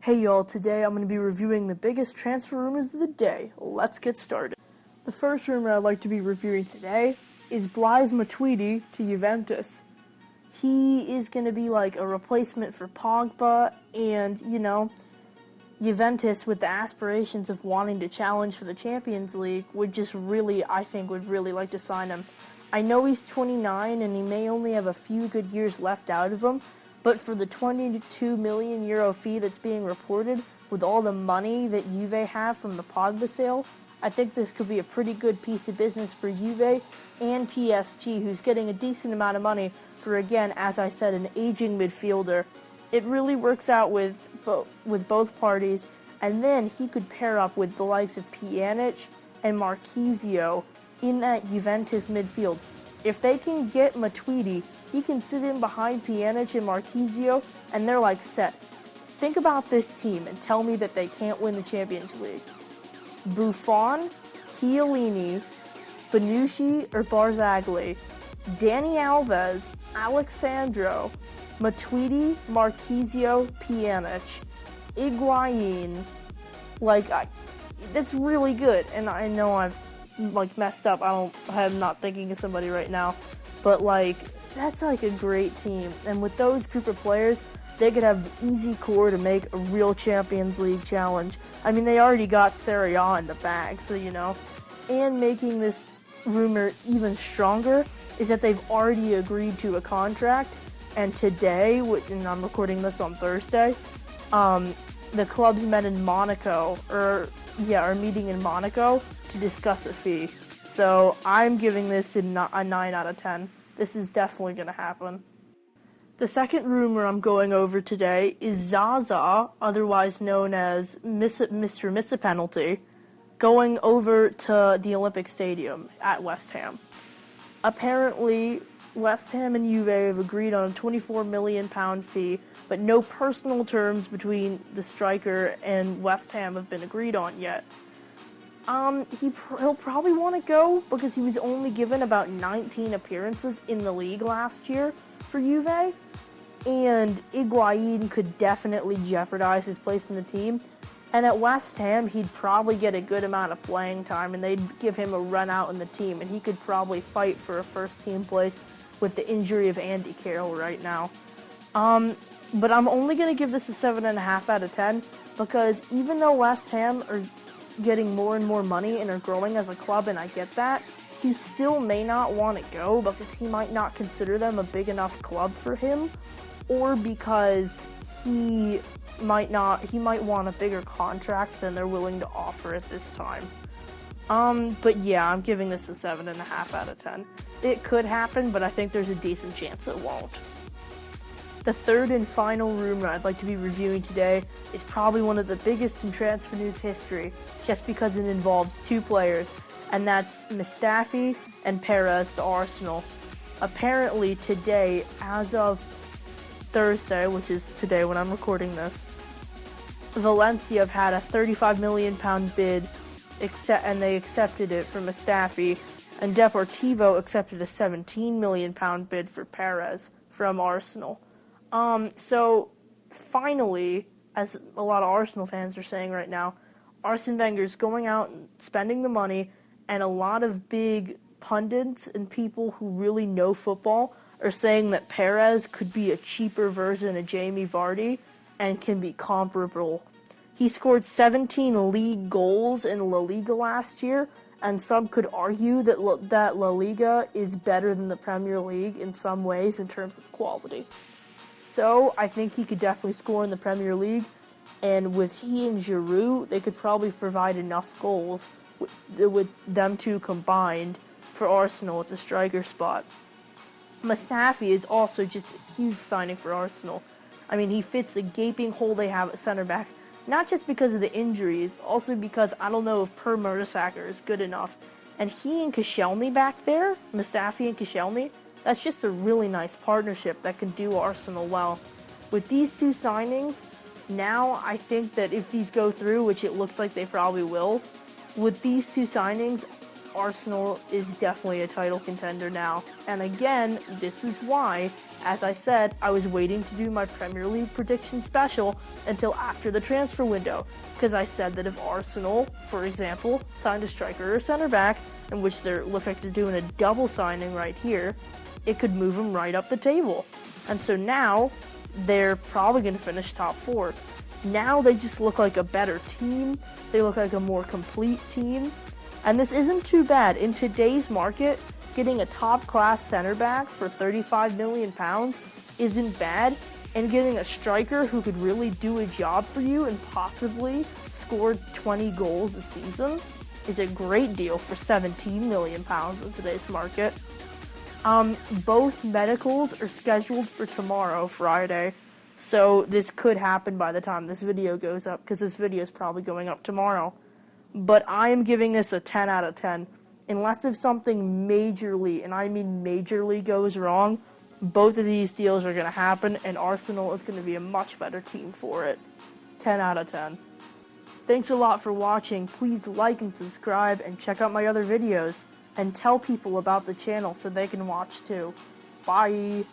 Hey y'all, today I'm going to be reviewing the biggest transfer rumors of the day. Let's get started. The first rumor I'd like to be reviewing today is Blaise Matuidi to Juventus. He is going to be like a replacement for Pogba, and Juventus, with the aspirations of wanting to challenge for the Champions League, would really like to sign him. I know he's 29 and he may only have a few good years left out of him, but for the 22 million euro fee that's being reported, with all the money that Juve have from the Pogba sale, I think this could be a pretty good piece of business for Juve and PSG, who's getting a decent amount of money for, again, as I said, an aging midfielder. It really works out with both parties, and then he could pair up with the likes of Pjanic and Marchisio in that Juventus midfield. If they can get Matuidi, he can sit in behind Pjanic and Marchisio, and they're like set. Think about this team and tell me that they can't win the Champions League. Buffon, Chiellini, Bonucci or Barzagli, Dani Alves, Alexandro, Matuidi, Marchisio, Pjanic, Higuain. That's really good, and I know I've messed up. I'm not thinking of somebody right now, but that's a great team. And with those group of players, they could have the easy core to make a real Champions League challenge. I mean, they already got Serie A in the bag, so And making this rumor even stronger is that they've already agreed to a contract. And today, and I'm recording this on Thursday, the clubs met in Monaco, are meeting in Monaco to discuss a fee. So I'm giving this a 9 out of 10. This is definitely going to happen. The second rumor I'm going over today is Zaza, otherwise known as Mr. Miss a Penalty, going over to the Olympic Stadium at West Ham. Apparently, West Ham and Juve have agreed on a £24 million fee, but no personal terms between the striker and West Ham have been agreed on yet. He'll probably want to go because he was only given about 19 appearances in the league last year for Juve, and Higuain could definitely jeopardize his place in the team. And at West Ham, he'd probably get a good amount of playing time, and they'd give him a run out in the team, and he could probably fight for a first-team place with the injury of Andy Carroll right now. But I'm only going to give this a 7.5 out of 10 because even though West Ham are getting more and more money and are growing as a club, and I get that, he still may not want to go because he might not consider them a big enough club for him, or because he might want a bigger contract than they're willing to offer at this time. But yeah, I'm giving this a 7.5 out of 10. It could happen, but I think there's a decent chance it won't. The third and final rumor I'd like to be reviewing today is probably one of the biggest in transfer news history, just because it involves two players, and that's Mustafi and Perez to Arsenal. Apparently today, as of Thursday, which is today when I'm recording this, Valencia have had a £35 million bid, and they accepted it for Mustafi, and Deportivo accepted a £17 million bid for Perez from Arsenal. So finally, as a lot of Arsenal fans are saying right now, Arsene Wenger's going out and spending the money, and a lot of big pundits and people who really know football are saying that Perez could be a cheaper version of Jamie Vardy and can be comparable. He scored 17 league goals in La Liga last year, and some could argue that La Liga is better than the Premier League in some ways in terms of quality. So I think he could definitely score in the Premier League, and with he and Giroud, they could probably provide enough goals with them two combined for Arsenal at the striker spot. Mustafi is also just a huge signing for Arsenal. I mean, he fits a gaping hole they have at center back, not just because of the injuries, also because I don't know if Per Mertesacker is good enough. And he and Koscielny back there, Mustafi and Koscielny, that's just a really nice partnership that can do Arsenal well. With these two signings, now I think that if these go through, which it looks like they probably will, with these two signings, Arsenal is definitely a title contender now. And again, this is why, as I said, I was waiting to do my Premier League prediction special until after the transfer window. Because I said that if Arsenal, for example, signed a striker or center back, in which they look like they're doing a double signing right here, it could move them right up the table. And so now, they're probably going to finish top 4. Now they just look like a better team. They look like a more complete team. And this isn't too bad. In today's market, getting a top-class center back for £35 million isn't bad. And getting a striker who could really do a job for you and possibly score 20 goals a season is a great deal for £17 million in today's market. Both medicals are scheduled for tomorrow, Friday. So this could happen by the time this video goes up, because this video is probably going up tomorrow. But I am giving this a 10 out of 10. Unless if something majorly, and I mean majorly, goes wrong, both of these deals are going to happen, and Arsenal is going to be a much better team for it. 10 out of 10. Thanks a lot for watching. Please like and subscribe, and check out my other videos. And tell people about the channel so they can watch too. Bye!